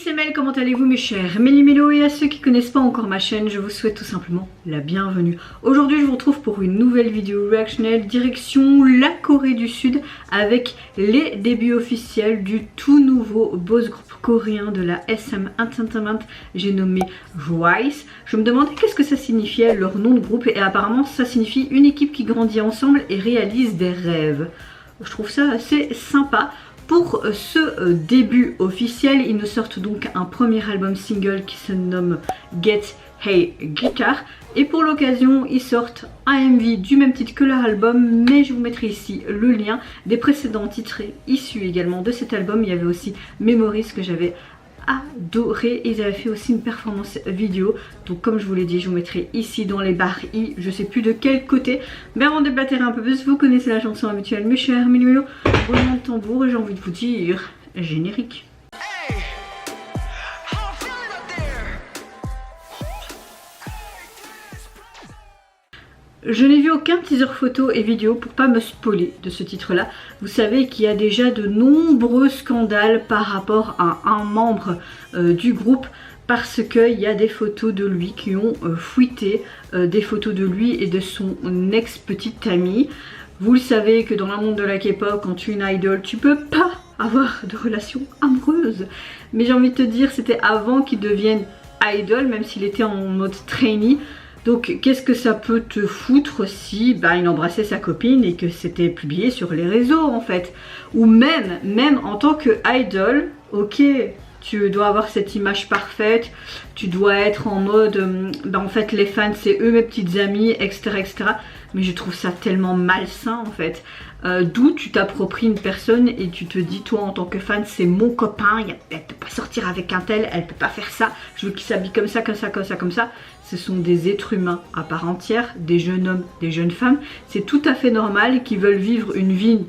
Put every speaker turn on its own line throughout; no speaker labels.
c'est Mel, comment allez-vous mes chers Méli-Mélo, et à ceux qui connaissent pas encore ma chaîne, je vous souhaite tout simplement la bienvenue. Aujourd'hui je vous retrouve pour une nouvelle vidéo reactionnelle direction la Corée du Sud avec les débuts officiels du tout nouveau boss group coréen de la SM Entertainment, j'ai nommé Twice. Je me demandais qu'est-ce que ça signifiait leur nom de groupe et apparemment ça signifie une équipe qui grandit ensemble et réalise des rêves. Je trouve ça assez sympa. Pour ce début officiel, ils nous sortent donc un premier album single qui se nomme Get Hey Guitar. Et pour l'occasion, ils sortent un MV du même titre que leur album, mais je vous mettrai ici le lien des précédents titres issus également de cet album. Il y avait aussi Memories que j'avais adoré. Ils avaient fait aussi une performance vidéo, donc comme je vous l'ai dit, je vous mettrai ici dans les barres i, je sais plus de quel côté. Mais avant de déblatérer un peu plus, vous connaissez la chanson habituelle mes chers Méli-Mélo, roulement de tambour et j'ai envie de vous dire générique. Je n'ai vu aucun teaser photo et vidéo pour pas me spoiler de ce titre là. Vous savez qu'il y a déjà de nombreux scandales par rapport à un membre du groupe, parce qu'il y a des photos de lui qui ont fuité, des photos de lui et de son ex-petite amie. Vous le savez que dans le monde de la K-pop, quand tu es une idol, tu peux pas avoir de relation amoureuse. Mais j'ai envie de te dire, c'était avant qu'il devienne idol, même s'il était en mode trainee. Donc qu'est-ce que ça peut te foutre si il embrassait sa copine et que c'était publié sur les réseaux en fait. Ou même en tant que idol, ok, tu dois avoir cette image parfaite, tu dois être en mode, en fait les fans c'est eux mes petites amies, etc. etc. Mais je trouve ça tellement malsain en fait. D'où tu t'appropries une personne et tu te dis toi en tant que fan c'est mon copain, elle peut pas sortir avec un tel, elle peut pas faire ça, je veux qu'il s'habille comme ça, comme ça, comme ça, comme ça. Ce sont des êtres humains à part entière, des jeunes hommes, des jeunes femmes. C'est tout à fait normal qu'ils veulent vivre une vie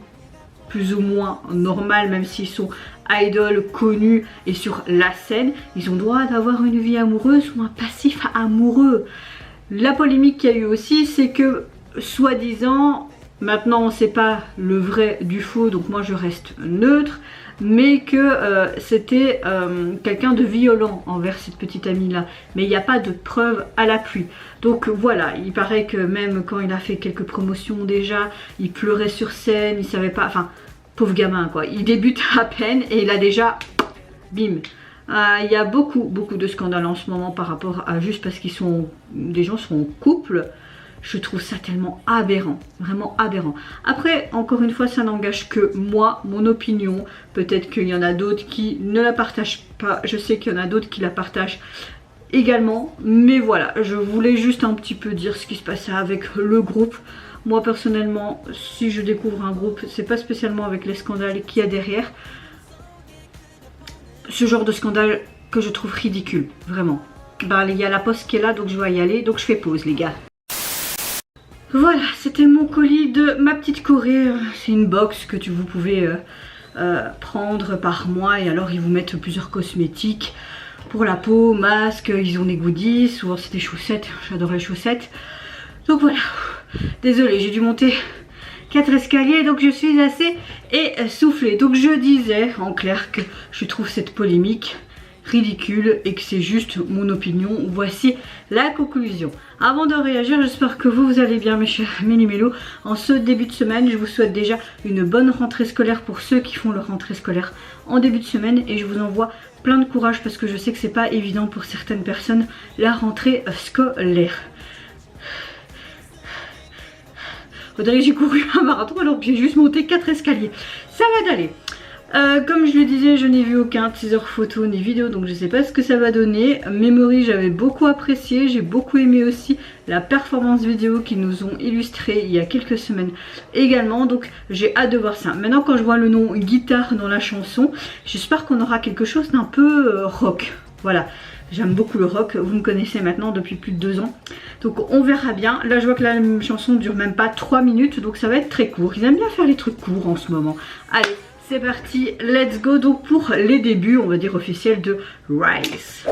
plus ou moins normale, même s'ils sont idoles connus et sur la scène. Ils ont droit d'avoir une vie amoureuse ou un passif amoureux. La polémique qu'il y a eu aussi, c'est que soi-disant, maintenant on ne sait pas le vrai du faux, donc moi je reste neutre, mais que c'était quelqu'un de violent envers cette petite amie là, mais il n'y a pas de preuve à l'appui. Donc voilà, il paraît que même quand il a fait quelques promotions déjà, il pleurait sur scène, il savait pas, enfin pauvre gamin quoi, il débute à peine et il a déjà bim. Il y a beaucoup de scandales en ce moment par rapport à juste parce qu'ils sont, des gens sont en couple. Je trouve ça tellement aberrant, vraiment aberrant. Après, encore une fois, ça n'engage que moi, mon opinion. Peut-être qu'il y en a d'autres qui ne la partagent pas. Je sais qu'il y en a d'autres qui la partagent également. Mais voilà, je voulais juste un petit peu dire ce qui se passait avec le groupe. Moi, personnellement, si je découvre un groupe, c'est pas spécialement avec les scandales qu'il y a derrière. Ce genre de scandale que je trouve ridicule, vraiment. Il y a la poste qui est là, donc je dois y aller. Donc je fais pause, les gars. Voilà, c'était mon colis de ma petite Corée. C'est une box que vous pouvez prendre par mois et alors ils vous mettent plusieurs cosmétiques pour la peau, masques, ils ont des goodies, souvent c'est des chaussettes, j'adore les chaussettes. Donc voilà, désolée, j'ai dû monter 4 escaliers donc je suis assez essoufflée. Donc je disais en clair que je trouve cette polémique ridicule et que c'est juste mon opinion. Voici la conclusion. Avant de réagir, j'espère que vous allez bien mes chers Méli-Mélo. En ce début de semaine, je vous souhaite déjà une bonne rentrée scolaire pour ceux qui font leur rentrée scolaire en début de semaine et je vous envoie plein de courage parce que je sais que c'est pas évident pour certaines personnes la rentrée scolaire. On dirait que j'ai couru un marathon alors que j'ai juste monté 4 escaliers. Ça va d'aller. Comme je le disais, je n'ai vu aucun teaser photo ni vidéo, donc je sais pas ce que ça va donner. Memory, j'avais beaucoup apprécié, j'ai beaucoup aimé aussi la performance vidéo qu'ils nous ont illustré il y a quelques semaines également, donc j'ai hâte de voir ça. Maintenant quand je vois le nom guitare dans la chanson, j'espère qu'on aura quelque chose d'un peu rock, voilà. J'aime beaucoup le rock, vous me connaissez maintenant depuis plus de 2 ans. Donc on verra bien. Là je vois que la chanson dure même pas 3 minutes, donc ça va être très court. Ils aiment bien faire les trucs courts en ce moment. Allez, c'est parti, let's go. Donc pour les débuts, on va dire officiels de Rise.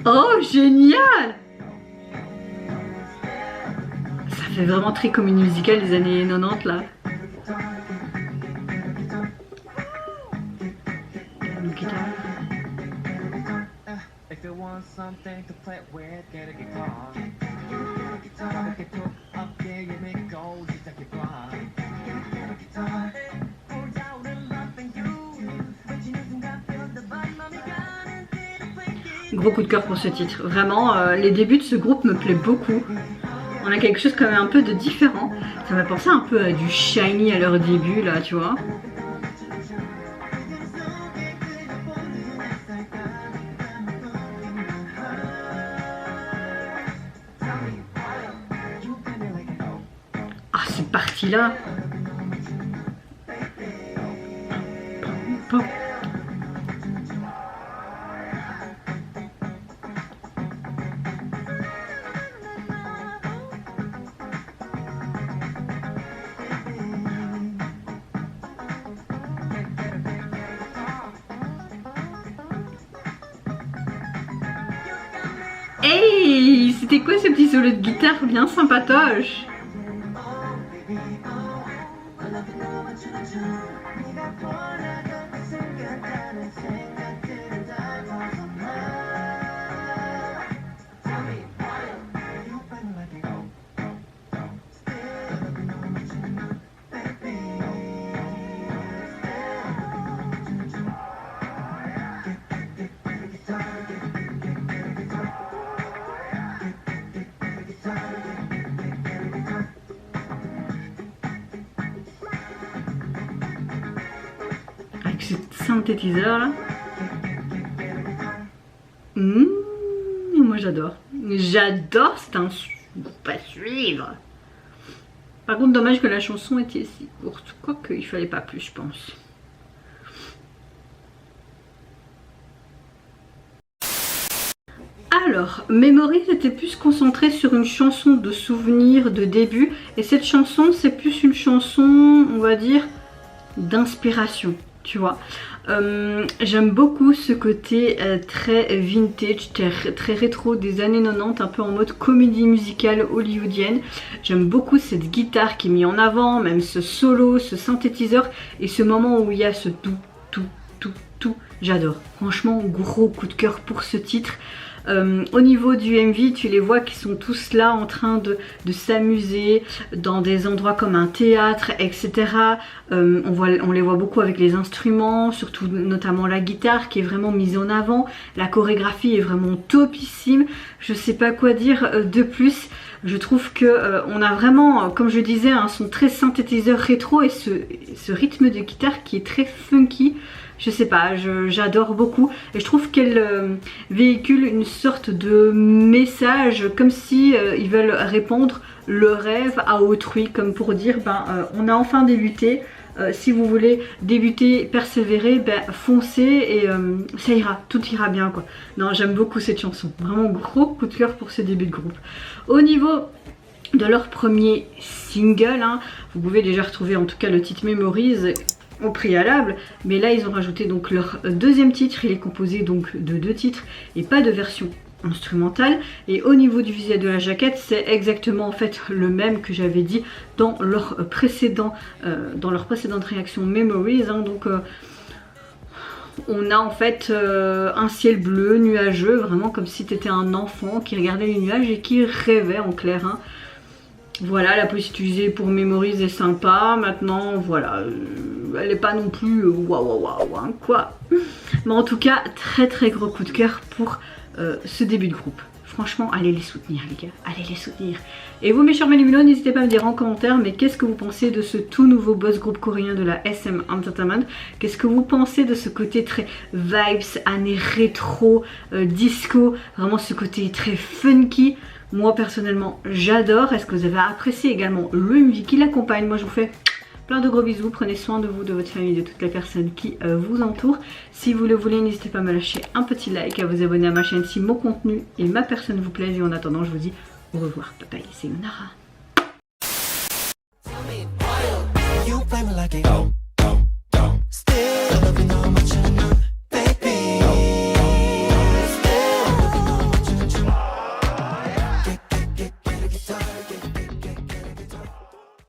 Oh, génial! Ça fait vraiment très comédie musicale des années 90 là. Gros coup de cœur pour ce titre. Vraiment, les débuts de ce groupe me plaît beaucoup. On a quelque chose quand même un peu de différent. Ça m'a pensé un peu à du Shiny à leur début là, tu vois. Ah, c'est parti là. Hey, c'était quoi ce petit solo de guitare bien sympatoche? Avec ce synthétiseur là. Moi j'adore. J'adore, c'est un groupe à suivre. Par contre, dommage que la chanson était si courte. Quoique, il fallait pas plus, je pense. Alors, Memories était plus concentré sur une chanson de souvenir, de début. Et cette chanson, c'est plus une chanson, on va dire, d'inspiration, tu vois. J'aime beaucoup ce côté très vintage, très rétro des années 90, un peu en mode comédie musicale hollywoodienne. J'aime beaucoup cette guitare qui est mise en avant, même ce solo, ce synthétiseur et ce moment où il y a ce tout. J'adore. Franchement, gros coup de cœur pour ce titre. Au niveau du MV, tu les vois qui sont tous là en train de s'amuser dans des endroits comme un théâtre, etc. On les voit beaucoup avec les instruments, surtout notamment la guitare qui est vraiment mise en avant. La chorégraphie est vraiment topissime. Je sais pas quoi dire de plus. Je trouve que on a vraiment, comme je disais, un son très synthétiseur rétro et ce rythme de guitare qui est très funky. Je sais pas, j'adore beaucoup et je trouve qu'elle véhicule une sorte de message comme si ils veulent répandre le rêve à autrui, comme pour dire on a enfin débuté, si vous voulez débuter, persévérer, foncez et ça ira, tout ira bien quoi. Non, j'aime beaucoup cette chanson, vraiment gros coup de cœur pour ce début de groupe. Au niveau de leur premier single, hein, vous pouvez déjà retrouver en tout cas le titre Memories au préalable, mais là ils ont rajouté donc leur deuxième titre. Il est composé donc de 2 titres et pas de version instrumentale, et au niveau du visuel de la jaquette c'est exactement en fait le même que j'avais dit dans leur précédente réaction Memories, hein. Donc on a en fait un ciel bleu nuageux, vraiment comme si tu étais un enfant qui regardait les nuages et qui rêvait en clair, hein. Voilà, la police utilisée pour Memories est sympa. Maintenant, voilà, elle n'est pas non plus waouh, hein, quoi. Mais en tout cas, très gros coup de cœur pour ce début de groupe. Franchement, allez les soutenir les gars, allez les soutenir. Et vous mes chers Mélimulots, n'hésitez pas à me dire en commentaire, mais qu'est-ce que vous pensez de ce tout nouveau boss groupe coréen de la SM Entertainment? Qu'est-ce que vous pensez de ce côté très vibes, années rétro, disco, vraiment ce côté très funky? Moi personnellement j'adore. Est-ce que vous avez apprécié également le MV qui l'accompagne? Moi je vous fais plein de gros bisous, prenez soin de vous, de votre famille, de toutes les personnes qui vous entourent. Si vous le voulez, n'hésitez pas à me lâcher un petit like, à vous abonner à ma chaîne si mon contenu et ma personne vous plaisent. Et en attendant, je vous dis au revoir. Bye bye, c'est Nara.